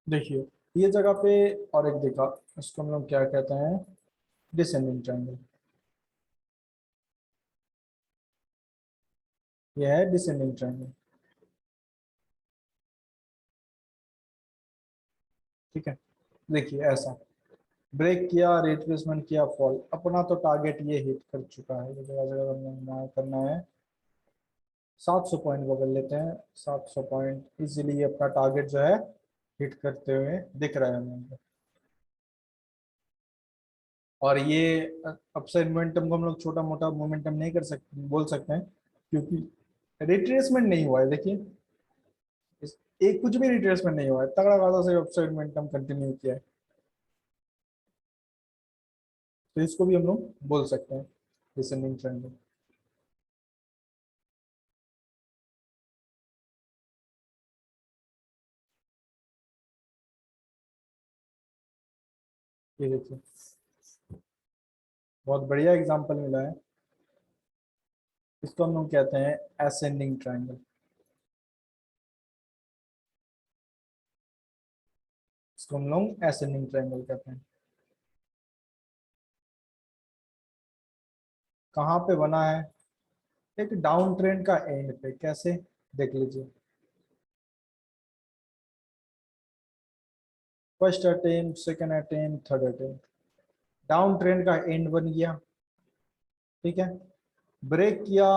देखिए ये जगह पे और एक देखा, इसको हम लोग क्या कहते हैं, डिसेंडिंग ट्रायंगल। ये है डिसेंडिंग ट्रायंगल। ठीक है, देखिए ऐसा ब्रेक किया, रिट्रेसमेंट किया, फॉल, अपना तो टारगेट ये हिट कर चुका है। ये जगह जगह हमें करना है, 700 पॉइंट बदल लेते हैं, 700 पॉइंट इजीली अपना टारगेट जो है हिट करते हुए दिख रहा है हमें। और ये अपसाइड मोमेंटम को हम लोग छोटा मोटा मोमेंटम नहीं कर सकते, बोल सकते हैं, क्योंकि रिट्रेसमेंट नहीं हुआ है। देखिए एक कुछ भी रिट्रेसमेंट नहीं हुआ है, तगड़ा खासा से अपसाइड मोमेंटम कंटिन्यू किया है। तो इसको भी हम लोग बोल सकते हैं डिसेंडिंग ट्रेंड। ये देखिए बहुत बढ़िया एग्जांपल मिला है। इसको हम लोग कहते हैं असेंडिंग ट्रायंगल। इसको हम लोग असेंडिंग ट्रायंगल कहते हैं। कहाँ पे बना है? एक डाउन ट्रेंड का एंड पे। कैसे? देख लीजिए, first attempt, second attempt, third attempt, down trend का एंड बन गया। ठीक है, ब्रेक किया,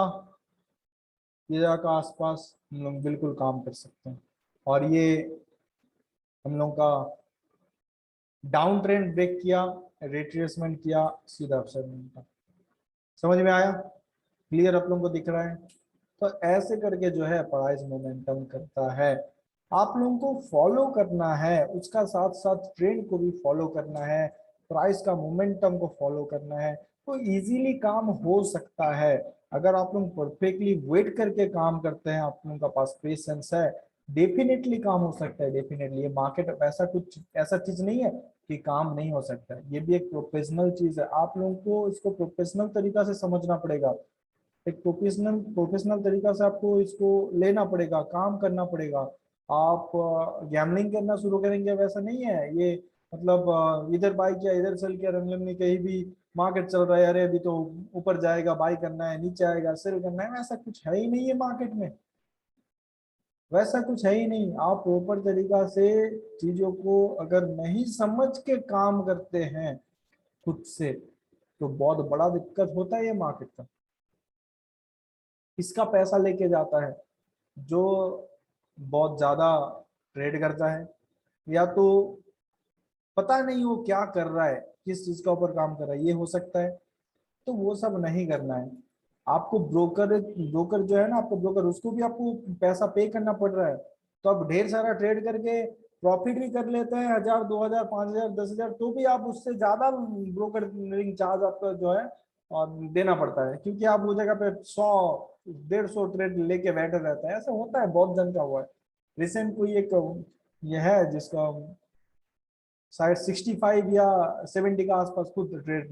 ये जगह का आसपास हम लोग बिल्कुल काम कर सकते हैं। और ये हम लोग का डाउन ट्रेंड ब्रेक किया, रिट्रेसमेंट किया, सीधा अपसाइड मूवमेंट। समझ में आया? क्लियर आप लोगों को दिख रहा है? तो ऐसे करके जो है प्राइस मोमेंटम करता है। आप लोगों को फॉलो करना है, उसका साथ साथ ट्रेंड को भी फॉलो करना है, प्राइस का मोमेंटम को फॉलो करना है, तो इजीली काम हो सकता है। अगर आप लोग परफेक्टली वेट करके काम करते हैं, आप लोगों का पास पेशेंस है, डेफिनेटली काम हो सकता है। डेफिनेटली ये मार्केट ऐसा कुछ ऐसा चीज नहीं है कि काम नहीं हो सकता है। ये भी एक प्रोफेशनल चीज है, आप लोगों को इसको प्रोफेशनल तरीका से समझना पड़ेगा। एक प्रोफेशनल प्रोफेशनल तरीका से आपको इसको लेना पड़ेगा, काम करना पड़ेगा। आप गैमलिंग करना शुरू करेंगे वैसा नहीं है ये। मतलब इधर बाई किया, इधर सेल किया, रंगलम में कहीं भी मार्केट चल रहा है, अरे अभी तो ऊपर जाएगा बाई करना है, नीचे आएगा सेल करना है, वैसा कुछ है ही नहीं है मार्केट में। वैसा कुछ है ही नहीं। आप प्रॉपर तरीका से चीजों को अगर नहीं समझ के काम करते हैं खुद से, तो बहुत बड़ा दिक्कत होता है ये मार्केट का। इसका पैसा लेके जाता है जो बहुत ज्यादा ट्रेड करता है, या तो पता नहीं वो क्या कर रहा है, किस चीज का ऊपर काम कर रहा है, ये हो सकता है। तो वो सब नहीं करना है आपको। ब्रोकर ब्रोकर जो है ना, आपको ब्रोकर, उसको भी आपको पैसा पे करना पड़ रहा है। तो आप ढेर सारा ट्रेड करके प्रॉफिट भी कर लेते हैं, 1000, 2000, 5000, 10,000, तो भी आप उससे ज्यादा ब्रोकर चार्ज आपका जो है और देना पड़ता है, क्योंकि आप वो जगह पे 100, 150 ट्रेड लेके बैठे रहते हैं। ऐसा होता है, बहुत जन का हुआ है। रिसेंट कोई एक ये है जिसका शायद 65 या 70 का आसपास खुद ट्रेड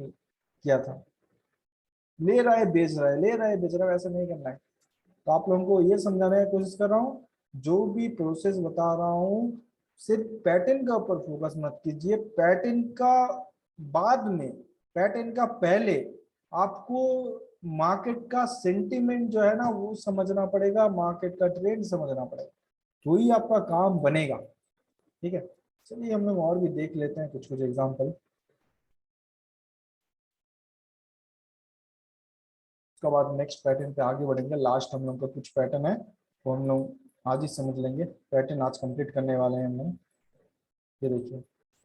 किया था। ले रहा है बेच रहा है, ले रहा है बेच रहा है, ऐसा नहीं करना है। तो आप लोगों को ये समझाने की कोशिश कर रहा हूँ, जो भी प्रोसेस बता रहा हूँ सिर्फ पैटर्न का ऊपर फोकस मत कीजिए। पैटर्न का बाद में, पैटर्न का पहले आपको मार्केट का सेंटिमेंट जो है ना वो समझना पड़ेगा, मार्केट का ट्रेंड समझना पड़ेगा, तो ही आपका काम बनेगा। ठीक है, चलिए हम लोग और भी देख लेते हैं कुछ कुछ एग्जाम्पल। उसके बाद नेक्स्ट पैटर्न पे आगे बढ़ेंगे। लास्ट हम लोग का कुछ पैटर्न है वो हम लोग आज ही समझ लेंगे। पैटर्न आज कंप्लीट करने वाले हैं हम लोग। ये देखिए,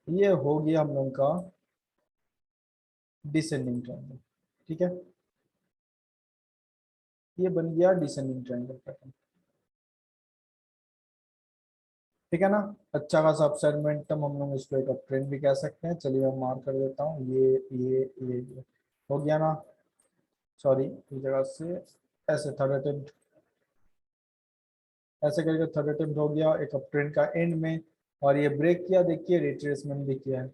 ये हो गया हम लोग का डिसेंडिंग ट्रायंगल। ठीक है, ये बन गया डिसेंडिंग ट्रायंगल पैटर्न। ठीक है ना? अच्छा खासा अपसाइड मोमेंटम, हम लोग इसको एक अप ट्रेंड भी कह सकते हैं। चलिए मैं मार्क कर देता हूँ, ये हो गया ना। सॉरी, इस जगह से ऐसे थर्ड अटेम्प्ट, ऐसे करके थर्ड अटेम्प्ट हो गया एक अप ट्रेंड का एंड में। और ये ब्रेक किया, देखिए रिट्रेसमेंट भी किया है।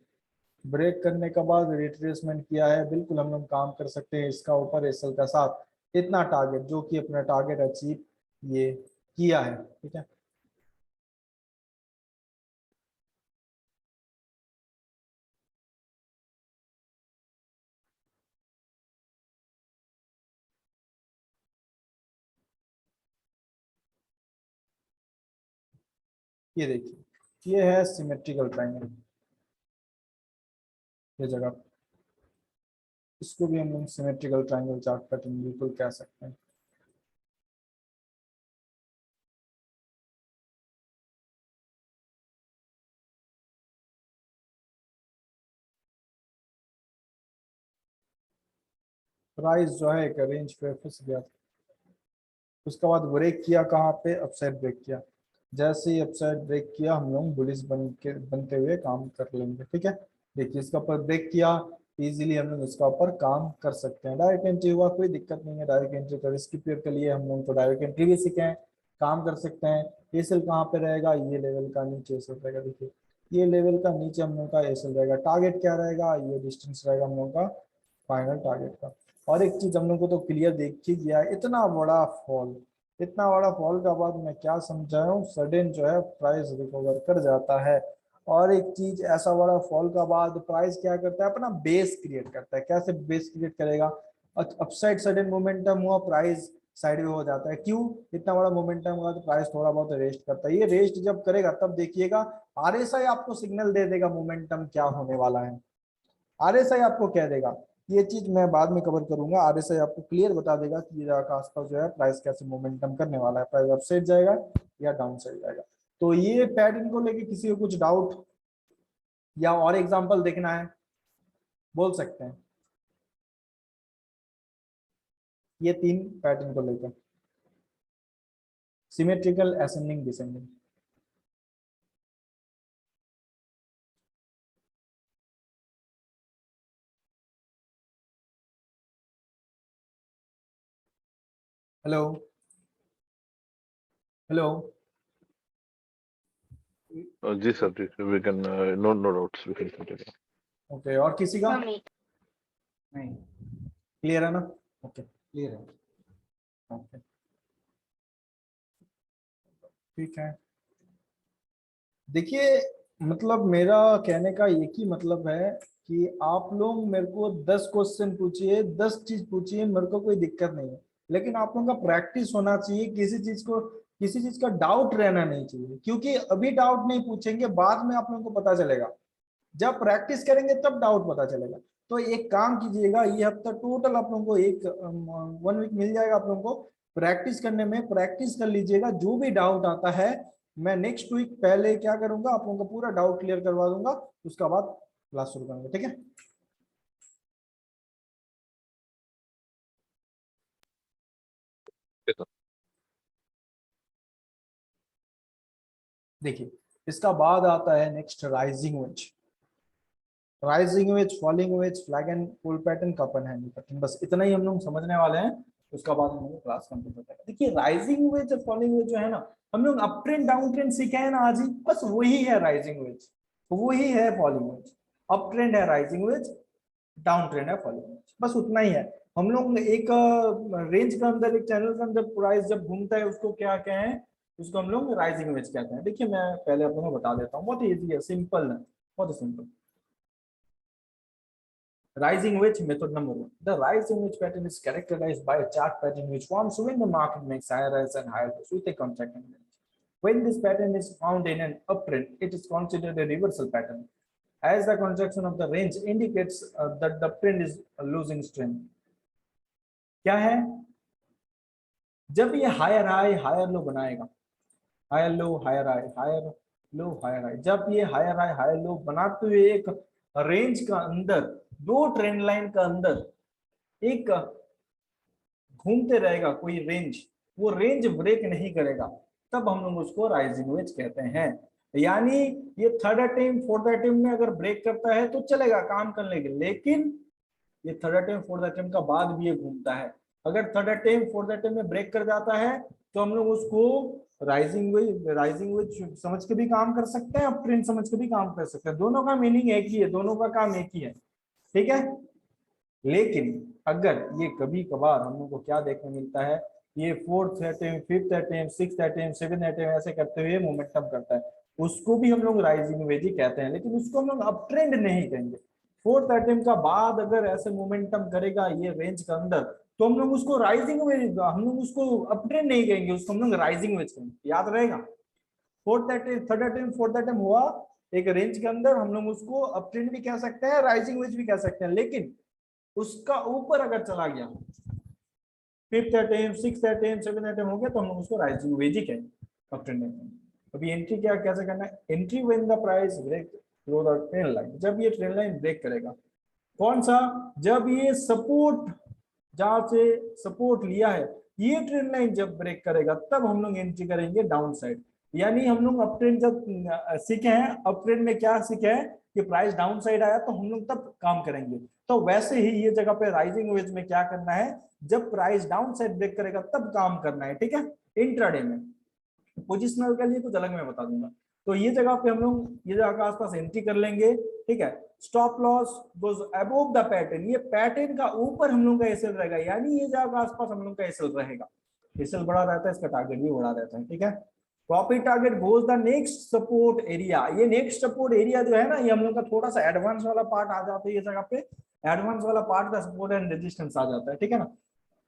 ब्रेक करने के बाद रिट्रेसमेंट किया है, बिल्कुल हम लोग काम कर सकते हैं इसका ऊपर एसएल का साथ। इतना टारगेट जो कि अपना टारगेट अचीव ये किया है। ठीक है, ये देखिए ये है सिमेट्रिकल ट्रायंगल, ये जगह, इसको भी हम लोग सिमेट्रिकल ट्रायंगल चार्ट पैटर्न बिल्कुल कह सकते हैं। प्राइस जो है एक रेंज पे फंस गया, उसके बाद ब्रेक किया कहाँ पे, अपसाइड ब्रेक किया। जैसे ही अपसाइड ब्रेक किया हम लोग बुलिश बनते हुए काम कर लेंगे, ठीक है। देखिए इसका ऊपर ब्रेक किया, इजीली हम लोग इसका ऊपर काम कर सकते हैं। डायरेक्ट एंट्री हुआ कोई दिक्कत नहीं है, डायरेक्ट एंट्री का रिस्क पीरियड के लिए हम लोग तो डायरेक्ट एंट्री भी सीखे हैं, काम कर सकते हैं। एसएल कहाँ पे रहेगा, ये लेवल का नीचे एसएल रहेगा, देखिए ये लेवल का नीचे हम लोग का एसएल रहेगा। टारगेट क्या रहेगा, ये डिस्टेंस रहेगा हम लोग का फाइनल टारगेट का। और एक चीज हम लोग को तो क्लियर देख ही गया, इतना बड़ा फॉल, इतना बड़ा फॉल का बाद मैं क्या समझाया हूँ, सडन जो है प्राइस रिकवर कर जाता है। और एक चीज, ऐसा बड़ा फॉल का बाद प्राइस क्या करता है, अपना बेस क्रिएट करता है। कैसे बेस क्रिएट करेगा, अपसाइड सडन मोमेंटम हुआ, प्राइस साइड में हो जाता है। क्यों, इतना बड़ा मोमेंटम हुआ तो प्राइस थोड़ा बहुत रेस्ट करता है। ये रेस्ट जब करेगा तब देखिएगा आरएसआई आपको सिग्नल दे देगा मोमेंटम क्या होने वाला है। आरएसआई आपको कह देगा, ये चीज मैं बाद में कवर करूंगा। आरएसआई आपको क्लियर बता देगा कि जगह का आसपास जो है प्राइस कैसे मोमेंटम करने वाला है, प्राइस अप साइड जाएगा या डाउन साइड जाएगा। तो ये पैटर्न को लेके किसी को कुछ डाउट या और एग्जांपल देखना है, बोल सकते हैं। ये तीन पैटर्न को लेकर, symmetrical, ascending, descending. Hello, hello. जी सर, जी sir, we can no doubts, we can continue. Okay, और किसी का नहीं, क्लियर है ना? ओके, क्लियर है, ओके, ठीक है। देखिए मतलब मेरा कहने का एक ही मतलब है कि आप लोग मेरे को 10 क्वेश्चन पूछिए, 10 चीज पूछिए, मेरे को कोई दिक्कत नहीं है। लेकिन आप लोगों का प्रैक्टिस होना चाहिए, किसी चीज का डाउट रहना नहीं चाहिए। क्योंकि अभी डाउट नहीं पूछेंगे, बाद में आप लोगों को पता चलेगा। जब प्रैक्टिस करेंगे तब डाउट पता चलेगा। तो एक काम कीजिएगा, ये हफ्ता टोटल आप लोगों को एक 1 वीक मिल जाएगा आप लोगों को प्रैक्टिस करने में। प्रैक्टिस कर लीजिएगा, जो भी डाउट आता है मैं नेक्स्ट वीक पहले क्या करूंगा, आप लोगों का पूरा डाउट क्लियर करवा दूंगा, उसका बाद क्लास शुरू करेंगे, ठीक है। देखिए इसका बाद आता है next rising wedge, rising wedge, falling wedge, flag and pull pattern, cup and handle pattern. बस इतना ही हम लोग समझने वाले हैं, उसका बाद हम लोग क्लास कंप्लीट हो जाएगा। देखिए राइजिंग वेज और फॉलिंग वेज जो है ना, हम लोग अप ट्रेंड डाउन ट्रेंड सीखे हैं ना आज ही, बस वही है राइजिंग वेज, वही है फॉलिंग वेज। अप ट्रेंड है राइजिंग वेज, डाउन ट्रेंड है फॉलिंग वेज, बस उतना ही है। हम लोग एक रेंज के अंदर, एक चैनल के अंदर प्राइस जब घूमता है उसको क्या कहें, उसको हम लोग राइजिंग वेज कहते हैं। देखिए मैं पहले आप लोगों को बता देता हूँ, बहुत ईजी है, सिंपल है, बहुत simple. Rising wedge method number 1. The rising wedge pattern is characterized by a chart pattern which forms when the market makes higher highs and higher lows with a contracting range. When this pattern is found in an uptrend, it is considered a reversal pattern, as the contraction of the range indicates that the trend is losing strength. क्या है, जब ये higher high higher low बनाएगा, higher low higher high, higher low higher high, जब ये higher high higher लो बनाते हुए एक रेंज का अंदर, दो ट्रेंड लाइन का अंदर एक घूमते रहेगा कोई रेंज, वो रेंज ब्रेक नहीं करेगा, तब हम लोग उसको राइजिंग वेज कहते हैं। यानी ये थर्ड अटेम्प्ट फोर्थ अटेम्प्ट में अगर ब्रेक करता है तो चलेगा, काम कर लेंगे, लेकिन ये थर्ड अटेम्प्ट फोर्थ अटेम्प्ट का बाद भी ये घूमता है। अगर थर्ड अटेम्प्ट फोर्थ अटेम्प्ट में ब्रेक कर जाता है तो हम लोग उसको राइजिंग वेज समझ के भी काम कर सकते हैं, अप ट्रेंड समझ के भी काम कर सकते हैं। दोनों का मीनिंग एक ही है, दोनों का काम एक ही है, ठीक है। लेकिन अगर ये कभी कभार हम लोग को क्या देखने मिलता है, ये fourth attempt, fifth attempt, sixth attempt, seventh attempt ऐसे करते हुए मोमेंटम करता है, उसको भी हम लोग राइजिंग वेज ही कहते हैं, लेकिन उसको हम लोग अप ट्रेंड नहीं कहेंगे। फोर्थ अटेम्प्ट का बाद अगर ऐसे मोमेंटम करेगा ये रेंज के अंदर, तो हम लोग उसको राइजिंग वेज, हम लोग उसको अप ट्रेंड नहीं कहेंगे, उसको हम लोग राइजिंग वेज कहेंगे, याद रहेगा। Fourth attempt, third attempt, fourth attempt हुआ एक रेंज के अंदर, हम लोग उसको अप ट्रेंड भी कह सकते हैं, राइजिंग वेज भी कह सकते हैं। लेकिन उसका ऊपर अगर चला गया, fifth attempt, sixth attempt, seventh attempt हो गया, तो हम लोग उसको राइजिंग वेज ही कहेंगे, अप ट्रेंड नहीं। अभी एंट्री क्या कैसे करना है, entry when the price break through the trend line, जब ये ट्रेंड लाइन ब्रेक करेगा। कौन सा, जब ये सपोर्ट, जहां से सपोर्ट लिया है, ये ट्रेंड लाइन जब ब्रेक करेगा तब हम लोग एंट्री करेंगे डाउन साइड। यानी हम लोग अप ट्रेंड जब सीखे हैं, अप ट्रेंड में क्या सीखे हैं कि प्राइस डाउन साइड आया तो हम लोग तब काम करेंगे। तो वैसे ही ये जगह पे राइजिंग वेज में क्या करना है, जब प्राइस डाउन साइड ब्रेक करेगा तब काम करना है, ठीक है। इंट्राडे में पोजिशनल के लिए कुछ अलग मैं बता दूंगा। तो ये जगह पे हम लोग ये जगह के आसपास एंट्री कर लेंगे, ठीक है। Stop loss goes above the pattern, ये पैटर्न का ऊपर हम लोग का एसएल रहेगा, यानी ये जगह के आसपास हम लोग का एसएल रहेगा। एसएल बड़ा रहता है, इसका टारगेट भी बड़ा रहता है, ठीक है। Profit target goes the next support area, ये नेक्स्ट सपोर्ट एरिया जो है ना, ये हम लोग का थोड़ा सा एडवांस वाला पार्ट आ जाता है, ये जगह पे एडवांस वाला पार्ट का सपोर्ट एंड रेजिस्टेंस आ जाता है, ठीक है ना।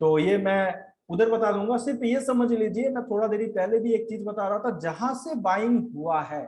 तो ये मैं उधर बता दूंगा, सिर्फ ये समझ लीजिए, मैं थोड़ा देरी पहले भी एक चीज बता रहा था, जहां से बाइंग हुआ है,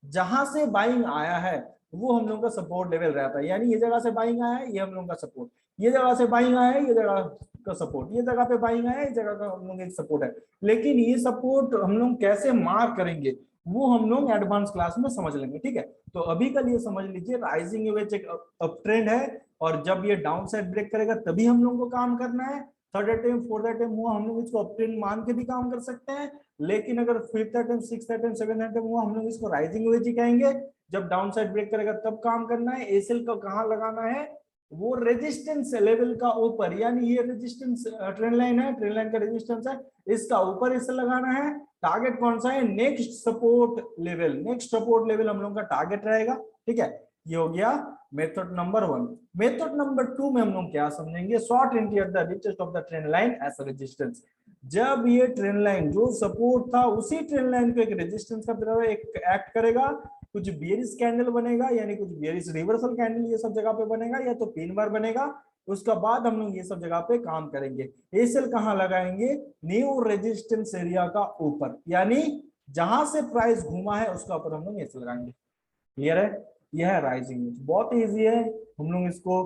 जहां से बाइंग आया है, वो हम लोग का सपोर्ट लेवल रहता है। यानी ये जगह से बाइंग आया है, ये हम लोग का सपोर्ट, ये जगह से बाइंग आया है, ये जगह का सपोर्ट, ये जगह पे बाइंग आया है, ये जगह का हम लोग एक सपोर्ट है। लेकिन ये सपोर्ट हम लोग कैसे मार्क करेंगे, वो हम लोग एडवांस क्लास में समझ लेंगे, ठीक है। तो अभी कल ये समझ लीजिए, राइजिंग एवरेज एक अप ट्रेंड है, और जब ये डाउन साइड ब्रेक करेगा तभी हम लोग को काम करना है। थर्ड अटेम्प्ट, फोर्थ अटेम्प्ट हुआ, हम लोग इसको अप ट्रेंड मान के भी काम कर सकते हैं। लेकिन अगर fifth attempt, sixth attempt, seventh attempt हुआ, हम लोग इसको राइजिंग वेज ही कहेंगे। जब डाउन साइड ब्रेक करेगा तब काम करना है। एसएल का कहाँ लगाना है, वो रेजिस्टेंस लेवल का ऊपर, यानी ये रेजिस्टेंस ट्रेंड लाइन है, ट्रेंड लाइन का रेजिस्टेंस है, इसका ऊपर एसएल लगाना है। टारगेट कौन सा है, next support level, next support level हम लोग का टारगेट रहेगा, ठीक है। ये हो गया मेथड नंबर 1। मेथड नंबर 2 में हम लोग क्या समझेंगे, शॉर्ट एंट्री एट द नीचेस्ट of the trend line as a resistance. जब ये ट्रेंड लाइन जो सपोर्ट था, उसी ट्रेंड लाइन को एक रेजिस्टेंस का तरह एक एक्ट करेगा, कुछ बियरिश कैंडल बनेगा, यानी कुछ बियरिश रिवर्सल कैंडल ये सब जगह पे बनेगा, या तो पिन बार बनेगा। उसके बाद हम लोग ये सब जगह पे काम करेंगे। एसएल कहाँ लगाएंगे, न्यू रेजिस्टेंस एरिया का ऊपर, यानी जहां से प्राइस घूमा है उसका ऊपर हम लोग एसएल लगाएंगे। क्लियर है, यह है राइजिंग वेज, बहुत इजी है। हम लोग इसको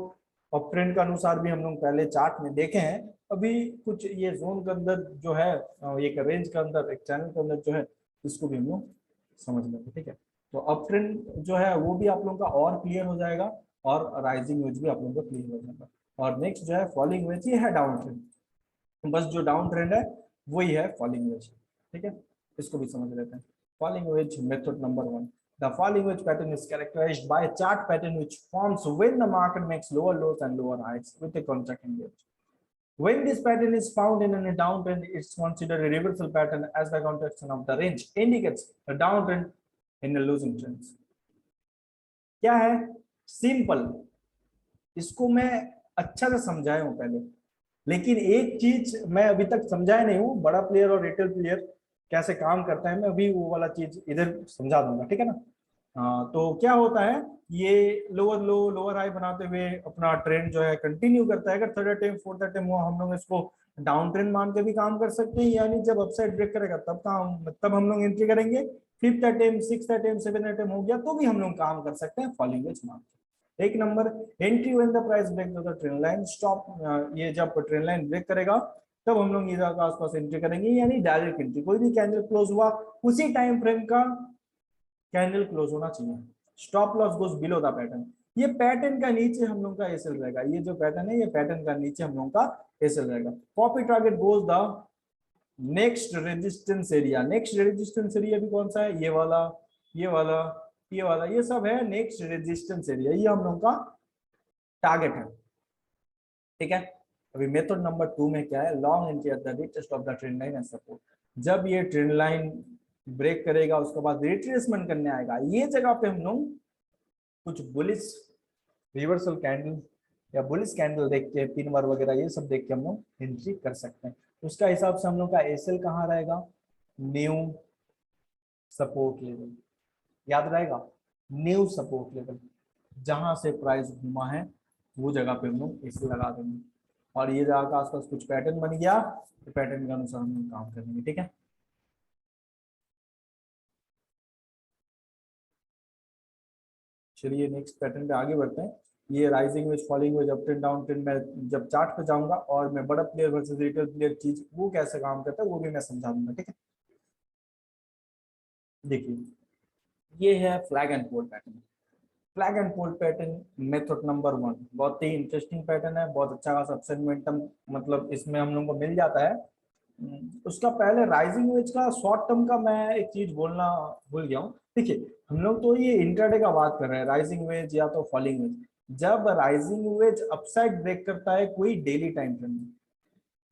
अप ट्रेंड के अनुसार भी हम लोग पहले चार्ट में देखे हैं। अभी कुछ ये जोन के अंदर जो है, एक रेंज के अंदर, एक चैनल के अंदर जो है, इसको भी हम लोग समझ लेंगे, ठीक है। तो अप ट्रेंड जो है वो भी आप लोगों का और क्लियर हो जाएगा, और राइजिंग वेज भी आप लोगों का क्लियर हो जाएगा। और नेक्स्ट जो है फॉलिंग वेज, ये है डाउन ट्रेंड। बस जो डाउन ट्रेंड है वही है फॉलिंग वेज, ठीक है। इसको भी समझ लेते हैं। Falling veg method number 1। The falling wedge pattern is characterized by a chart pattern which forms when the market makes lower lows and lower highs with a contracting wedge. When this pattern is found in a downtrend, it's considered a reversal pattern as the contraction of the range indicates a downtrend in a losing trend. क्या है, simple, इसको मैं अच्छा से समझाया हूं पहले, लेकिन एक चीज मैं अभी तक समझाया नहीं हूं, बड़ा प्लेयर और रिटेल प्लेयर कैसे काम करता है, मैं अभी वो वाला चीज इधर समझा दूंगा, ठीक है ना। तो क्या होता है, ये लोअर लो लोअर हाई बनाते हुए अपना ट्रेंड जो है कंटिन्यू करता है। अगर थर्ड अटेम्प्ट, फोर्थ अटेम्प्ट हुआ, हम लोग इसको डाउन ट्रेंड मान के भी काम कर सकते हैं, यानी जब अपसाइड ब्रेक करेगा तब हम लोग एंट्री करेंगे। Fifth attempt, sixth attempt, seventh attempt हो गया तो भी हम लोग काम कर सकते हैं फॉलिंग वेज मान के। एक number, entry when the price break the trend line, stop, ये जब ट्रेंड लाइन ब्रेक करेगा तब हम लोग इधर का आसपास एंट्री करेंगे, यानी डायरेक्ट एंट्री। कोई भी कैंडल क्लोज हुआ उसी टाइम फ्रेम का कैंडल क्लोज होना चाहिए। Stop loss goes below the pattern, ये पैटर्न का नीचे हम लोग का एसएल रहेगा, ये जो पैटर्न है ये पैटर्न का नीचे हम लोग का एसएल रहेगा। Profit target goes the next resistance area, next resistance area भी कौन सा है, ये वाला, ये वाला, ये वाला, ये सब है नेक्स्ट रेजिस्टेंस एरिया, ये हम लोग का टारगेट है, ठीक है। अभी मेथड नंबर 2 में क्या है, लॉन्ग एंट्री एट द नीचेस्ट of the trend line and support. जब ये ट्रेंड लाइन ब्रेक करेगा उसके बाद रिट्रेसमेंट करने आएगा, ये जगह पे हम लोग कुछ बुलिश रिवर्सल कैंडल या बुलिश कैंडल देख के, पिन बार वगैरह ये सब देख के हम लोग एंट्री कर सकते हैं। उसका हिसाब से हम लोग का एसएल कहाँ रहेगा, न्यू सपोर्ट लेवल, याद रहेगा, न्यू सपोर्ट लेवल, जहां से प्राइस घूमा है वो जगह पे हम लोग एसएल लगा देंगे। और ये जगह का आसपास कुछ पैटर्न बन गया तो पैटर्न के अनुसार हम लोग काम करेंगे, ठीक है। चलिए नेक्स्ट पैटर्न पे आगे बढ़ते हैं। ये rising wedge, falling veg, up trend, down trend, मैं जब चार्ट पे जाऊंगा और मैं बड़ा प्लेयर वर्सेस रिटेल प्लेयर चीज वो कैसे काम करता है वो भी मैं समझा दूंगा, ठीक है। देखिए ये है flag and fold pattern. Flag and fold pattern method number 1 बहुत ही इंटरेस्टिंग पैटर्न है, बहुत अच्छा खासा अपसाइड मोमेंटम मतलब इसमें हम लोग को मिल जाता है। उसका पहले राइजिंग वेज का शॉर्ट टर्म का मैं एक चीज बोलना भूल गया हूँ। देखिए हम लोग तो ये इंट्राडे का बात कर रहे हैं, राइजिंग वेज या तो फॉलिंग वेज। जब राइजिंग वेज अपसाइड ब्रेक करता है कोई डेली टाइम फ्रेम में,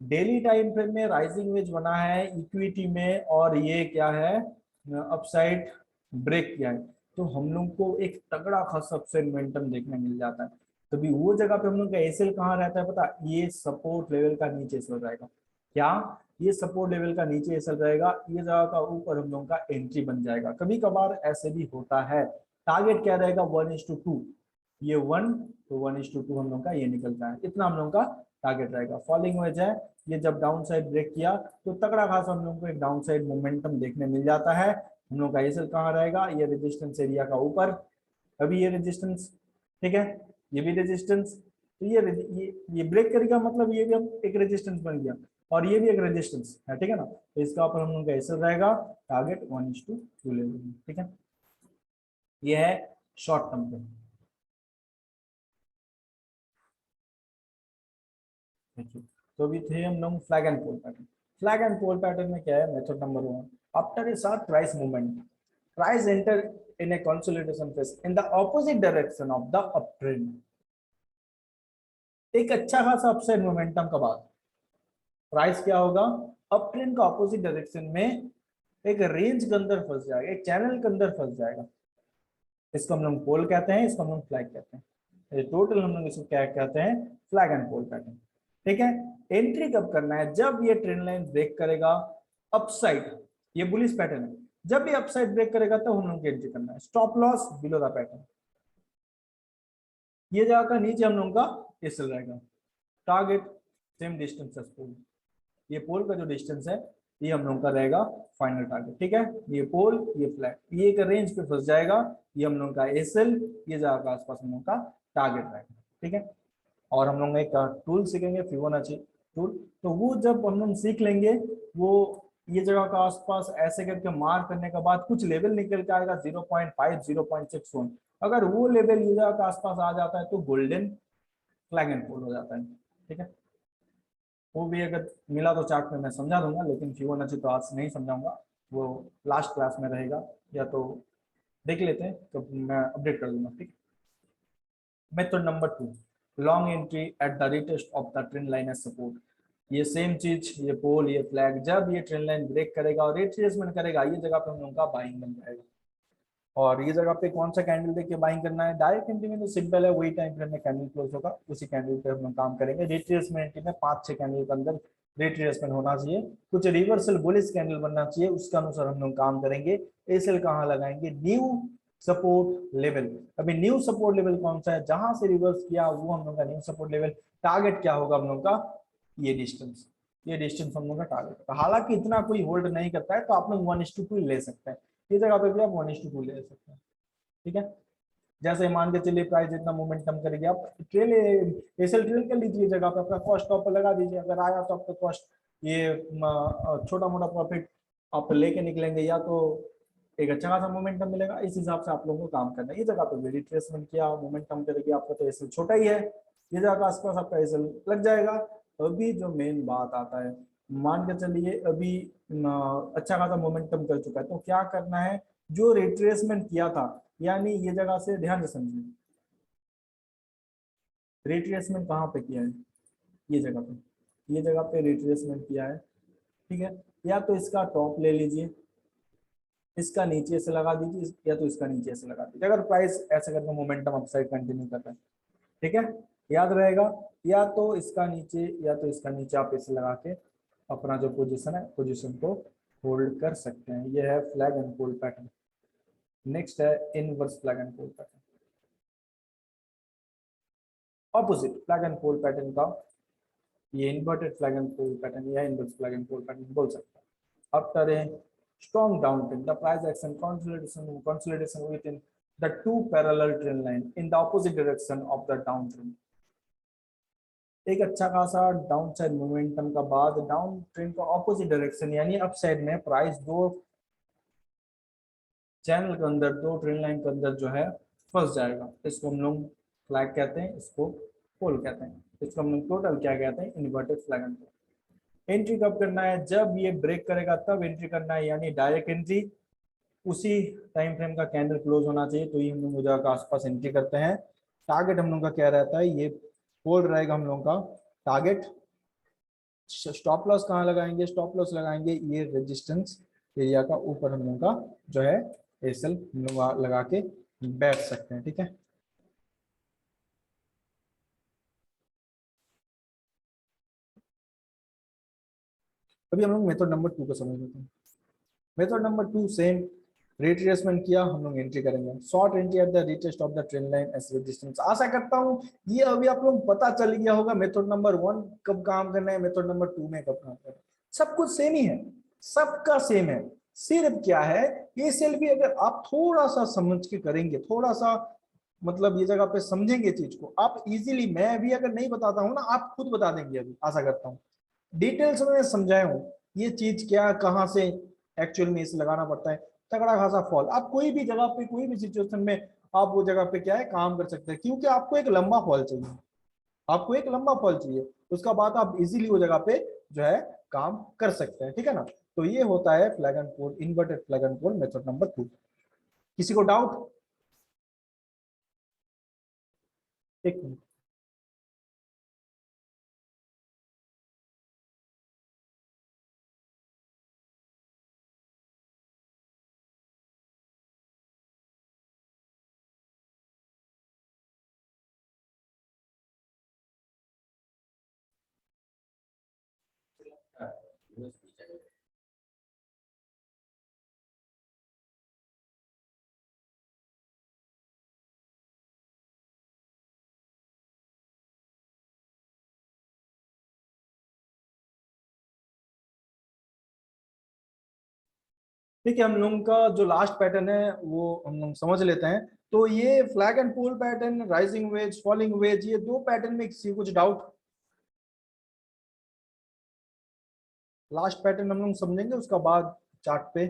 डेली टाइम फ्रेम में राइजिंग वेज बना है इक्विटी में और ये क्या है अपसाइड ब्रेक किया है, तो हम लोग को एक तगड़ा खासा अपसाइड मोमेंटम देखने मिल जाता है। तभी वो जगह पे हम लोग का एसएल कहाँ रहता है पता, ये सपोर्ट लेवल का नीचे एसएल रहेगा। क्या ये सपोर्ट लेवल का नीचे एसएल रहेगा, ये जगह का ऊपर हम लोग का एंट्री बन जाएगा। कभी कभार ऐसे भी होता है। टारगेट क्या रहेगा 1:2, ये 1 तो 1:2 हम लोग का ये निकलता है, इतना हम लोग का टारगेट रहेगा। फॉलिंग वेज है, ये जब डाउन साइड ब्रेक किया तो तगड़ा खासा हम लोग को एक डाउन साइड मोमेंटम देखने मिल जाता है। हम लोग का एसएल कहाँ रहेगा, ये रेजिस्टेंस एरिया का ऊपर, अभी ये रेजिस्टेंस, ठीक है, ये भी रेजिस्टेंस, तो ये ब्रेक करेगा मतलब ये भी अब एक रेजिस्टेंस बन गया और ये भी एक रेजिस्टेंस है, ठीक है ना। तो इसका ऊपर हम लोग का एसएल रहेगा टारगेट 1:2 लेवल में, ठीक है। ये है शॉर्ट टर्म पे। देखिए तो अभी थे हम लोग flag and pole pattern. Flag and pole pattern में क्या है, method number 1, after a sharp price movement, price enter in a consolidation phase in the opposite direction of the up trend. एक अच्छा खासा अपसाइड मोमेंटम का बाद price क्या होगा, अप ट्रेंड का ऑपोजिट डायरेक्शन में एक रेंज के अंदर फंस जाएगा, एक चैनल के अंदर फंस जाएगा। इसको हम लोग पोल कहते हैं, इसको हम लोग फ्लैग कहते हैं। टोटल हम लोग इसको क्या कहते हैं, फ्लैग एंड पोल पैटर्न, ठीक है। एंट्री कब करना है, जब ये ट्रेंड लाइन ब्रेक करेगा अपसाइड, ये बुलिश पैटर्न है, जब ये अपसाइड ब्रेक करेगा तो हम लोग को एंट्री करना है। Stop loss below the pattern, ये जगह का नीचे हम लोग का एसएल रहेगा। टारगेट सेम डिस्टेंस एज पोल, ये पोल का जो डिस्टेंस है ये हम लोग का रहेगा फाइनल टारगेट, ठीक है। ये पोल ये फ्लैग ये एक रेंज पे फंस जाएगा, ये हम लोग का एसएल, ये जगह का आसपास हम लोग का टारगेट रहेगा, ठीक है। और हम लोग एक टूल सीखेंगे फिबोनाची टूल, तो वो जब हम लोग सीख लेंगे वो ये जगह का आसपास ऐसे करके मार्क करने के बाद कुछ लेवल निकल के आएगा 0.5 0.61, अगर वो लेवल ये जगह का आसपास आ जाता है तो गोल्डन फ्लैग एंड पोल हो जाता है, ठीक है। वो भी अगर मिला तो चार्ट में मैं समझा दूंगा, लेकिन फिबोनाची तो आज नहीं समझाऊंगा, वो लास्ट क्लास में रहेगा, या तो देख लेते हैं तो मैं अपडेट कर दूंगा, ठीक है। Method number 2, long entry at the retest of the trend line as support. ये सेम चीज, ये पोल ये फ्लैग, जब ये ट्रेंड लाइन ब्रेक करेगा और रिट्रेसमेंट करेगा ये जगह पे हम लोगों का बाइंग बन जाएगा। और ये जगह पे कौन सा कैंडल देके बाइंग करना है, डायरेक्ट एंट्री में तो सिंपल है, वही टाइम फ्रेम में कैंडल क्लोज होगा उसी कैंडल पे हम लोग काम करेंगे। रिट्रेसमेंट एंट्री में 5-6 कैंडल के अंदर रिट्रेसमेंट होना चाहिए, कुछ रिवर्सल बुलिश कैंडल बनना चाहिए, उसके अनुसार हम लोग काम करेंगे। एसएल कहाँ लगाएंगे, न्यू सपोर्ट लेवल। अभी न्यू सपोर्ट लेवल कौन सा है, जहां से रिवर्स किया वो हम लोग का न्यू सपोर्ट लेवल। टारगेट क्या होगा हम लोग का, ये डिस्टेंस, ये डिस्टेंस हम लोग का टारगेट होगा। हालांकि इतना कोई होल्ड नहीं करता है तो आप लोग 1:2 ले सकते हैं, ये जगह पे भी आप 1:2 ले सकते हैं, ठीक है। जैसे मान के चलिए प्राइस इतना मोमेंटम करेगी, आप ट्रेल एसएल ट्रेल कर लीजिए, जगह पे अपना कॉस्ट टॉप पर लगा दीजिए, अगर आया तो आपका कॉस्ट ये छोटा मोटा प्रॉफिट आप लेके निकलेंगे, या तो एक अच्छा खासा मोमेंटम मिलेगा। इस हिसाब से आप लोगों को काम करना है। ये जगह पे रिट्रेसमेंट किया मोमेंटम करेगी, आपका तो एसएल छोटा ही है, ये जगह का आसपास आपका एसएल लग जाएगा। अभी जो मेन बात आता है, मान के चलिए अभी अच्छा खासा मोमेंटम कर चुका है, तो क्या करना है, जो रिट्रेसमेंट किया था, यानी ये जगह से ध्यान से समझिए, रिट्रेसमेंट कहाँ पे किया है, ये जगह पे, ये जगह पे रिट्रेसमेंट किया है, ठीक है। या तो इसका टॉप ले लीजिए, इसका नीचे से लगा दीजिए, या तो इसका नीचे से लगा दीजिए, अगर प्राइस ऐसे करके मोमेंटम अपसाइड कंटिन्यू कर रहा है, ठीक है, याद रहेगा। या तो इसका नीचे या तो इसका नीचे आप इसे लगा के अपना जो पोजीशन है पोजीशन को होल्ड कर सकते हैं। ये है flag and pole pattern. Next है inverse flag and pole pattern, opposite flag and pole pattern का, ये inverted flag and pole pattern या inverse flag and pole pattern बोल सकते हैं। After a strong downtrend, the price action consolidation within the two parallel trend line in the opposite direction of the downtrend। एक अच्छा खासा down side momentum का बाद down trend का opposite direction यानी अप साइड में प्राइस दो channel के अंदर, दो ट्रेंड लाइन के अंदर जो है फंस जाएगा। इसको हम लोग फ्लैग कहते हैं, इसको पोल कहते हैं, इसको हम लोग टोटल क्या कहते हैं, inverted flag and pole. Entry कब करना है, जब ये ब्रेक करेगा तब एंट्री करना है, यानी डायरेक्ट एंट्री उसी टाइम फ्रेम का कैंडल क्लोज होना चाहिए तो ही हम लोग उधर के आसपास एंट्री करते हैं। टारगेट हम लोग का क्या रहता है, ये पोल रहेगा हम लोग का टारगेट। स्टॉप लॉस कहाँ लगाएंगे, स्टॉप लॉस लगाएंगे ये रेजिस्टेंस एरिया का ऊपर हम लोग का जो है एसएल हम लोग लगा के बैठ सकते हैं। ठीक है, अभी हम लोग मेथड नंबर 2 को समझ लेते हैं। मेथड नंबर 2 सेम, रिट्रेसमेंट किया, हम लोग एंट्री करेंगे। Short entry at the retest of the trend line as resistance. आशा करता हूं ये अभी आप लोग पता चल गया होगा मेथड नंबर 1 कब काम करना है, मेथड नंबर 2 में कब काम करना है। सब कुछ सेम ही है, सबका सेम है। सिर्फ क्या है, ये सेल भी अगर आप थोड़ा सा समझ के करेंगे, थोड़ा सा मतलब ये जगह पे समझेंगे चीज को, आप इजीली, मैं भी अगर नहीं बताता हूँ ना, आप खुद बता देंगे। अभी आशा करता हूँ डिटेल्स में समझाया हूँ ये चीज क्या कहाँ से एक्चुअल में इसे लगाना पड़ता है। तगड़ा खासा फॉल आप कोई भी जगह पे कोई भी सिचुएशन में आप वो जगह पे क्या है काम कर सकते हैं, क्योंकि आपको एक लंबा फॉल चाहिए, आपको एक लंबा फॉल चाहिए, उसका बाद आप इजीली वो जगह पे जो है काम कर सकते हैं। ठीक है ना, तो ये होता है flag and pole, inverted flag and pole method number 2। किसी को डाउट? एक मिनट, ठीक है, हम लोगों का जो लास्ट पैटर्न है वो हम लोग समझ लेते हैं। तो ये flag and pole pattern, rising wedge, falling wedge, ये दो पैटर्न में किसी कुछ डाउट? लास्ट पैटर्न हम लोग समझेंगे, उसका बाद चार्ट पे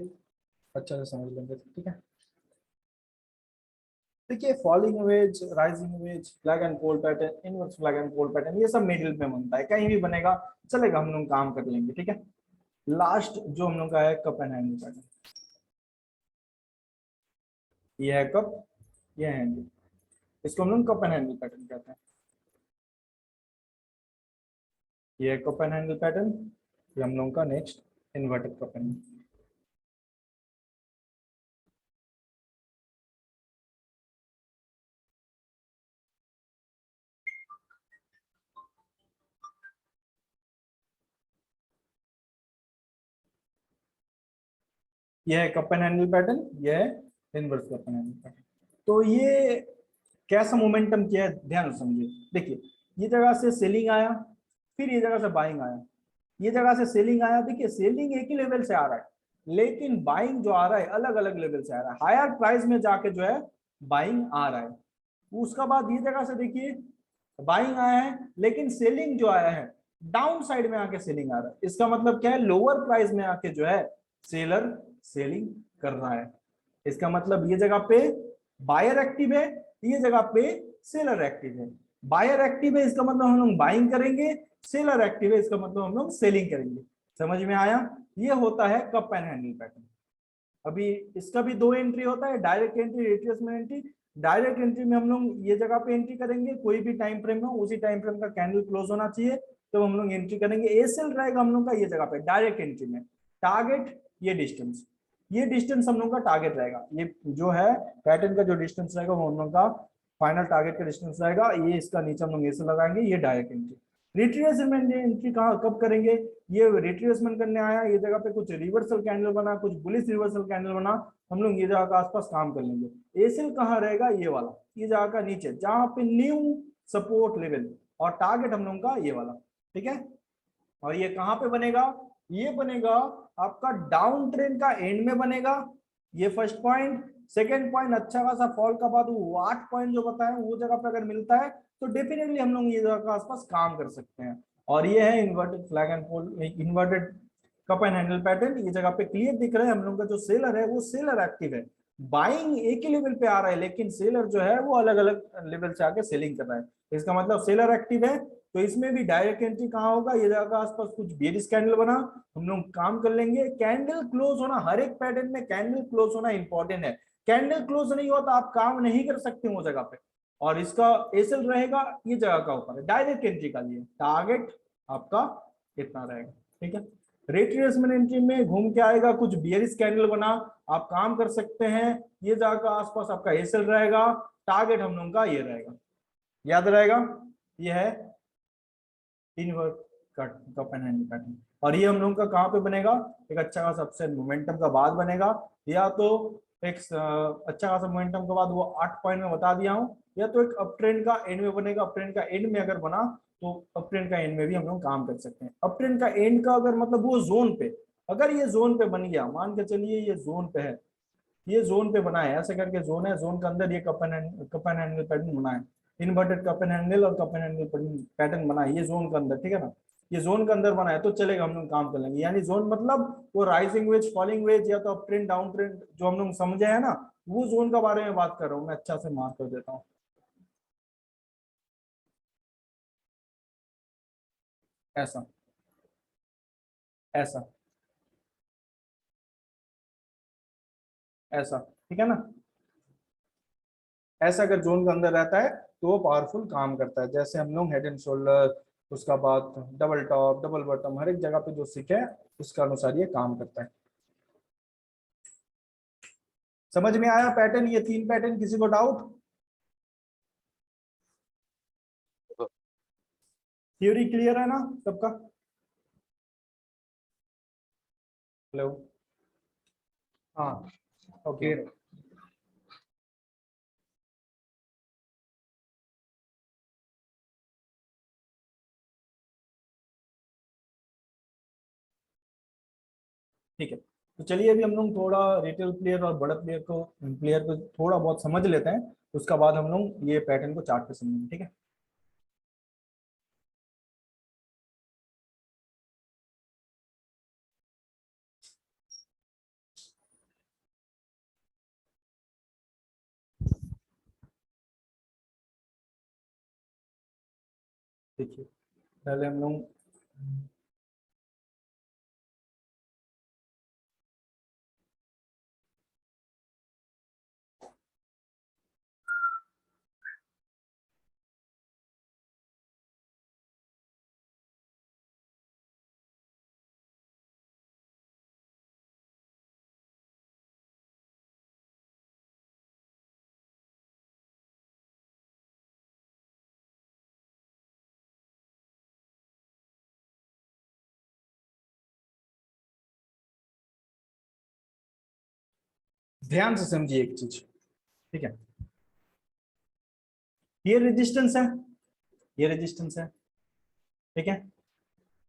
अच्छा से समझ लेंगे। ठीक है, देखिए falling wedge, rising wedge, flag and pole pattern, inverse flag and pole pattern, ये सब मिडिल में बनता है, कहीं भी बनेगा चलेगा, हम लोग काम कर लेंगे। ठीक है, लास्ट जो हम लोग का है कप एंड हैंडल पैटर्न, ये है कप, ये है हैंडल, इसको हम लोग कप एंड हैंडल पैटर्न कहते हैं। ये है कप एंड हैंडल पैटर्न, ये हम लोग का नेक्स्ट इन्वर्टेड कप एंड, ये है कप एंड हैंडल पैटर्न, ये है inverse cup and handle pattern. तो ये कैसा मोमेंटम किया है ध्यान से समझिए। देखिए ये जगह से सेलिंग आया, फिर ये जगह से बाइंग आया, ये जगह से सेलिंग आया। देखिए सेलिंग एक ही लेवल से आ रहा है, लेकिन बाइंग जो आ रहा है अलग अलग लेवल से आ रहा है, हायर प्राइस में जाके जो है बाइंग आ रहा है। उसका बाद ये जगह से देखिए बाइंग आया है, लेकिन सेलिंग जो आया है डाउन साइड में आके सेलिंग आ रहा है। इसका मतलब क्या है, लोअर प्राइस में आके जो है सेलर सेलिंग कर रहा है। इसका मतलब ये जगह पे बायर एक्टिव है, ये जगह पे सेलर एक्टिव है। बायर एक्टिव है इसका मतलब हम लोग बाइंग करेंगे, सेलर एक्टिव है इसका मतलब हम लोग सेलिंग करेंगे। समझ में आया? ये होता है कप एंड हैंडल पैटर्न। अभी इसका भी दो एंट्री होता है, direct entry, retracement entry. Direct entry में हम लोग ये जगह पे एंट्री करेंगे, कोई भी टाइम फ्रेम हो उसी टाइम फ्रेम का कैंडल क्लोज होना चाहिए तो हम लोग एंट्री करेंगे। एसएल रहेगा हम लोग का ये जगह पे डायरेक्ट एंट्री में। टारगेट ये डिस्टेंस, ये डिस्टेंस हम लोग का टारगेट रहेगा। ये जो है पैटर्न का जो डिस्टेंस रहेगा वो हम लोग का फाइनल टारगेट का डिस्टेंस रहेगा। ये इसका नीचे हम लोग एसएल लगाएंगे, ये डायरेक्ट एंट्री। रिट्रेसमेंट एंट्री कहाँ कब करेंगे, ये रिट्रेसमेंट करने आया, ये जगह पे कुछ रिवर्सल कैंडल बना, कुछ बुलिश रिवर्सल कैंडल बना, हम लोग ये जगह का आसपास काम कर लेंगे। एसएल कहाँ रहेगा, ये वाला, ये जगह का नीचे जहां पे न्यू सपोर्ट लेवल, और टारगेट हम लोग का ये वाला। ठीक है, और ये कहाँ पे बनेगा, ये बनेगा आपका डाउन ट्रेंड का एंड में बनेगा, ये फर्स्ट पॉइंट। सेकंड पॉइंट अच्छा खासा फॉल का बाद वो 8 पॉइंट जो बताए वो जगह पे अगर मिलता है तो डेफिनेटली हम लोग ये जगह के आसपास काम कर सकते हैं। और ये है inverted flag and pole, inverted cup and handle pattern. ये जगह पे क्लियर दिख रहा है हम लोग का जो सेलर है वो सेलर एक्टिव है, बाइंग एक ही लेवल पे आ रहा है लेकिन सेलर जो है वो अलग अलग लेवल से आके सेलिंग कर रहा है। इसका मतलब सेलर एक्टिव है तो इसमें भी डायरेक्ट एंट्री कहाँ होगा, ये जगह आसपास कुछ बेरिश कैंडल बना, हम लोग काम कर लेंगे। कैंडल क्लोज होना, हर एक पैटर्न में कैंडल क्लोज होना इंपॉर्टेंट है। कैंडल क्लोज नहीं हुआ तो आप काम नहीं कर सकते वो जगह पे। और इसका एसएल रहेगा ये जगह का ऊपर है, डायरेक्ट एंट्री का लिए टारगेट आपका इतना रहेगा। ठीक है, रिट्रेसमेंट एंट्री में घूम के आएगा, कुछ बियरिश कैंडल बना, आप काम कर सकते हैं। ये जगह का आसपास आपका एसएल रहेगा, टारगेट हम लोगों का ये रहेगा, याद रहेगा। ये है invert cup and handle pattern. और ये हम लोगों का कहाँ पे बनेगा, एक अच्छा खासा सबसे मोमेंटम का बाद बनेगा, या तो एक अच्छा खासा मोमेंटम के बाद वो 8 पॉइंट में बता दिया हूँ, या तो एक अप ट्रेंड का एंड में बनेगा। अप ट्रेंड का एंड में अगर बना तो अप ट्रेंड का एंड में भी हम लोग काम कर सकते हैं। अप ट्रेंड का एंड का अगर मतलब वो जोन पे, अगर ये जोन पे बन गया, मान के चलिए ये जोन पे है, ये जोन पे बना है, ऐसे करके जोन है, जोन के अंदर ये कप एंड हैंडल पैटर्न बना है, इन्वर्टेड कप एंड हैंडल और कप एंड हैंडल पैटर्न बना है ये जोन के अंदर। ठीक है ना, ये जोन के अंदर बना है तो चलेगा, हम लोग काम कर लेंगे। यानी जोन मतलब वो राइजिंग वेज, फॉलिंग वेज, या तो अप ट्रेंड डाउन ट्रेंड जो हम लोग समझे है ना, वो जोन के बारे में बात कर रहा हूँ मैं। अच्छा से मार्क कर देता हूँ, ऐसा ऐसा ऐसा, ठीक है ना। ऐसा अगर जोन के अंदर रहता है तो वो पावरफुल काम करता है। जैसे हम लोग हेड एंड शोल्डर, उसका बाद डबल टॉप, डबल बॉटम, हर एक जगह पे जो सीखे उसके अनुसार ये काम करता है। समझ में आया पैटर्न, ये 3 पैटर्न, किसी को डाउट? थ्योरी क्लियर है ना सबका? हेलो, हाँ, ओके। ठीक है, तो चलिए अभी हम लोग थोड़ा रिटेल प्लेयर और बड़ा प्लेयर को थोड़ा बहुत समझ लेते हैं, उसका बाद हम लोग ये पैटर्न को चार्ट पे समझेंगे। ठीक है, देखिए पहले हम लोग ध्यान से समझिए एक चीज। ठीक है, ये रेजिस्टेंस है, ये रेजिस्टेंस है। ठीक है,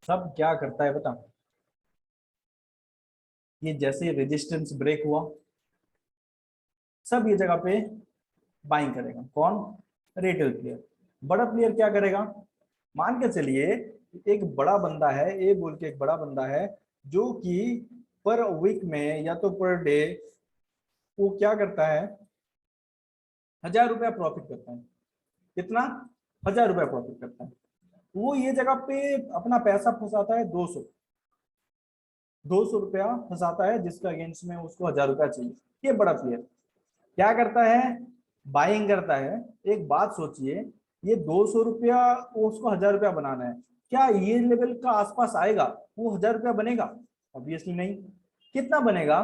सब क्या करता है बता, ये जैसे रेजिस्टेंस ब्रेक हुआ सब ये जगह पे बाइंग करेगा। कौन? Retail player. बड़ा प्लेयर क्या करेगा, मान के चलिए एक बड़ा बंदा है, ए बोल के एक बड़ा बंदा है, जो कि पर वीक में या तो पर डे वो क्या करता है, 1000 रुपया प्रॉफिट करता है। कितना? 1000 रुपया प्रॉफिट करता है। वो ये जगह पे अपना पैसा फंसाता है 200 रुपया फंसाता है, जिसका अगेंस्ट में उसको 1000 रुपया चाहिए। ये बड़ा प्लेयर क्या करता है, बाइंग करता है। एक बात सोचिए, ये 200 रुपया उसको 1000 रुपया बनाना है, क्या ये लेवल का आसपास आएगा वो 1000 रुपया बनेगा? ऑब्वियसली नहीं। कितना बनेगा?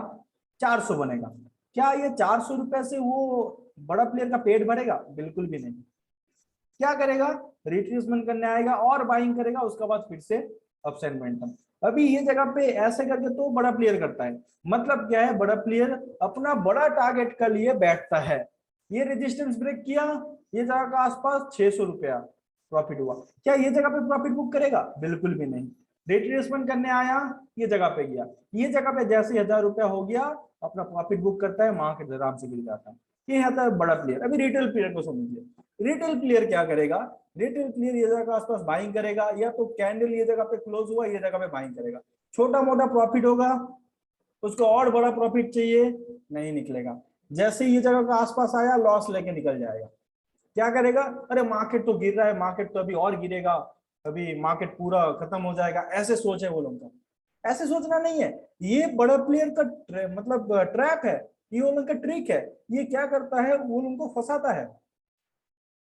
400 बनेगा। क्या ये 400 रुपया से वो बड़ा प्लेयर का पेट भरेगा? बिल्कुल भी नहीं। क्या करेगा, रिट्रेसमेंट करने आएगा और बाइंग करेगा, उसके बाद फिर से अप्स एंड मोमेंटम। अभी ये जगह पे ऐसे करके तो बड़ा प्लेयर करता है। मतलब क्या है, बड़ा प्लेयर अपना बड़ा टारगेट के लिए बैठता है। ये रेजिस्टेंस ब्रेक किया, ये जगह का आसपास 600 रुपया प्रॉफिट हुआ, क्या ये जगह पे प्रॉफिट बुक करेगा? बिल्कुल भी नहीं। रिट्रेसमेंट करने आया, ये जगह पे गया, ये जगह पे जैसे 1000 रुपया हो गया, अपना प्रॉफिट बुक करता है, मार्केट आराम से गिर जाता है। ये आता है बड़ा प्लेयर। अभी रिटेल प्लेयर को समझिए, रिटेल प्लेयर क्या करेगा, रिटेल प्लेयर ये जगह के आसपास बाइंग करेगा, या तो कैंडल ये जगह पे क्लोज हुआ, ये जगह पे बाइंग करेगा, छोटा मोटा प्रॉफिट होगा, उसको और बड़ा प्रॉफिट चाहिए, नहीं निकलेगा। जैसे ये जगह के आसपास आया, लॉस लेके निकल जाएगा। क्या करेगा, अरे मार्केट तो गिर रहा है, मार्केट तो अभी और गिरेगा, अभी मार्केट पूरा खत्म हो जाएगा, ऐसे सोच है वो लोग का। ऐसे सोचना नहीं है, ये बड़ा प्लेयर का मतलब ट्रैप है, ये वो लोग का ट्रिक है। ये क्या करता है, वो लोगों को फंसाता है,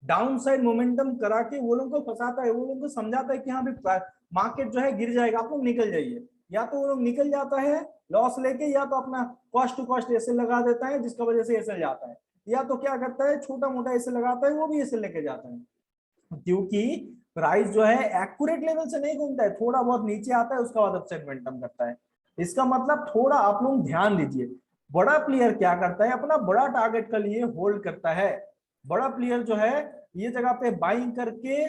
डाउन साइड मोमेंटम करा के वो लोगों को फंसाता है, वो लोगों को समझाता है कि हाँ भाई मार्केट जो है गिर जाएगा, आप लोग निकल जाइए। या तो वो लोग निकल जाता है लॉस लेके, या तो अपना कॉस्ट टू कॉस्ट ऐसे लगा देता है, जिसका वजह से ऐसे जाता है, या तो क्या करता है, छोटा मोटा ऐसे लगाता है, वो भी ऐसे लेके जाता है। क्योंकि प्राइस जो है एक्यूरेट लेवल से नहीं घूमता है, थोड़ा बहुत नीचे आता है, उसका बाद अपसाइड मोमेंटम करता है। इसका मतलब थोड़ा आप लोग ध्यान दीजिए, बड़ा प्लेयर क्या करता है, अपना बड़ा टारगेट के लिए होल्ड करता है। बड़ा प्लेयर जो है ये जगह पे बाइंग करके,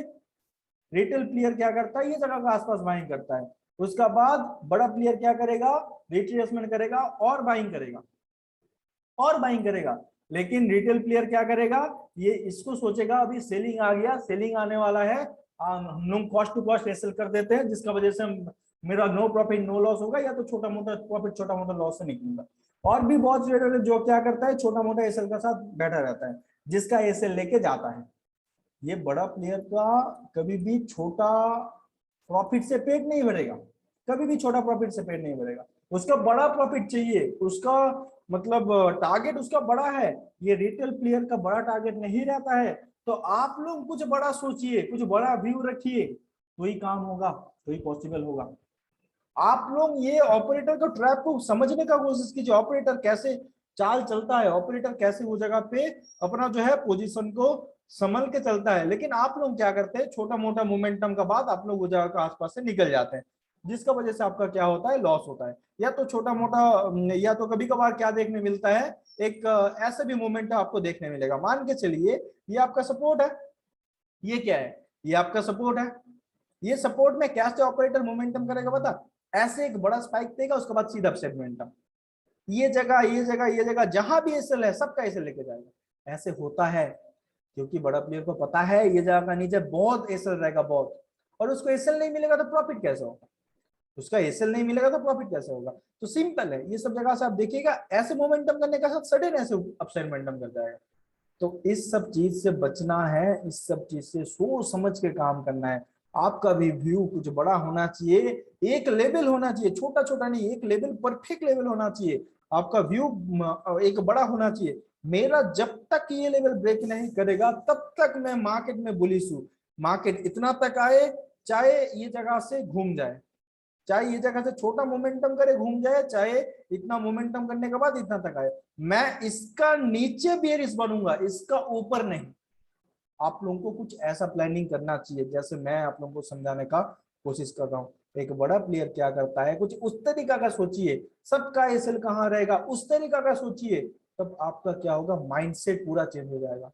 रिटेल प्लेयर क्या करता है, ये जगह के आसपास बाइंग करता है, उसका बाद बड़ा प्लेयर क्या करेगा, रिट्रेसमेंट करेगा और बाइंग करेगा, और बाइंग करेगा। लेकिन रिटेल प्लेयर क्या करेगा, ये इसको सोचेगा अभी सेलिंग आ गया, सेलिंग आने वाला है, हम लोग कॉस्ट टू कॉस्ट एसएल कर देते हैं, जिसका वजह से मेरा नो प्रॉफिट नो लॉस होगा, या तो छोटा मोटा प्रॉफिट छोटा मोटा लॉस से निकलूंगा। और भी बहुत ट्रेडर है जो क्या करता है, छोटा मोटा एसएल का साथ बैठा रहता है, जिसका एसएल लेके जाता है। ये बड़ा प्लेयर का कभी भी छोटा प्रॉफिट से पेट नहीं भरेगा, कभी भी छोटा प्रॉफिट से पेट नहीं भरेगा, उसका बड़ा प्रॉफिट चाहिए, उसका मतलब टारगेट उसका बड़ा है। ये रिटेल प्लेयर का बड़ा टारगेट नहीं रहता है। तो आप लोग कुछ बड़ा सोचिए, कुछ बड़ा व्यू रखिए, तो ही काम होगा, तो ही पॉसिबल होगा। आप लोग ये ऑपरेटर का ट्रैप को समझने का कोशिश कीजिए, ऑपरेटर कैसे चाल चलता है, ऑपरेटर कैसे वो जगह पे अपना जो है पोजीशन को संभल के चलता है। लेकिन आप लोग क्या करते हैं, छोटा मोटा मोमेंटम का बाद आप लोग वो जगह का आसपास से निकल जाते हैं, जिसका वजह से आपका क्या होता है, लॉस होता है। या तो छोटा मोटा, या तो कभी कभार क्या देखने मिलता है, एक ऐसा भी मोमेंटम आपको देखने मिलेगा। मान के चलिए ये आपका सपोर्ट है, ये क्या है, ये आपका सपोर्ट है, ये सपोर्ट में कैसे ऑपरेटर मोमेंटम करेगा पता, ऐसे एक बड़ा स्पाइक देगा, उसके बाद सीधा अपसाइड मोमेंटम, ये जगह ये जगह ये जगह जहां भी एसएल है सबका एसएल लेके जाएगा। ऐसे होता है क्योंकि बड़ा प्लेयर को पता है ये जगह का नीचे बहुत एसएल रहेगा, बहुत, और उसको एसएल नहीं मिलेगा तो प्रॉफिट कैसे होगा, उसका एसएल नहीं मिलेगा तो प्रॉफिट कैसे होगा। तो सिंपल है, ये सब जगह से आप देखिएगा ऐसे मोमेंटम करने का साथ सडन ऐसे अपसाइड मोमेंटम कर जाएगा। तो इस सब चीज से बचना है, इस सब चीज से सोच समझ के काम करना है। आपका भी व्यू कुछ बड़ा होना चाहिए, एक लेवल होना चाहिए, छोटा छोटा नहीं, एक लेवल परफेक्ट लेवल होना चाहिए। आपका व्यू एक बड़ा होना चाहिए। मेरा जब तक ये लेवल ब्रेक नहीं करेगा तब तक मैं मार्केट में बुलिश हूं। मार्केट इतना तक आए, चाहे ये जगह से घूम जाए, चाहे ये जगह से छोटा मोमेंटम करे घूम जाए, चाहे इतना मोमेंटम करने के बाद इतना तक आए, मैं इसका नीचे बेयरिश बनूंगा, इसका ऊपर नहीं। आप लोगों को कुछ ऐसा प्लानिंग करना चाहिए जैसे मैं आप लोगों को समझाने का कोशिश कर रहा हूँ। एक बड़ा प्लेयर क्या करता है, कुछ उस तरीका का सोचिए, सबका एसएल कहाँ रहेगा उस तरीका का सोचिए, तब आपका क्या होगा, माइंडसेट पूरा चेंज हो जाएगा।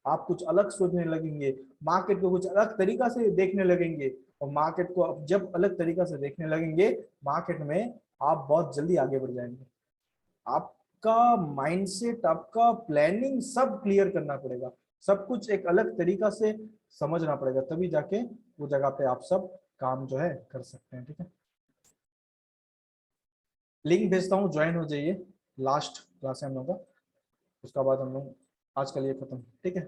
आप कुछ अलग सोचने लगेंगे, मार्केट को कुछ अलग तरीका से देखने लगेंगे, और मार्केट को अब जब अलग तरीका से देखने लगेंगे, मार्केट में आप बहुत जल्दी आगे बढ़ जाएंगे। आपका माइंडसेट, आपका प्लानिंग सब क्लियर करना पड़ेगा, सब कुछ एक अलग तरीका से समझना पड़ेगा, तभी जाके वो जगह पे आप सब काम जो है कर सकते हैं। ठीक है, लिंक भेजता हूँ, ज्वाइन हो जाइए, लास्ट क्लास है हम लोग का, उसका बाद हम लोग आज का लिए खत्म। ठीक है।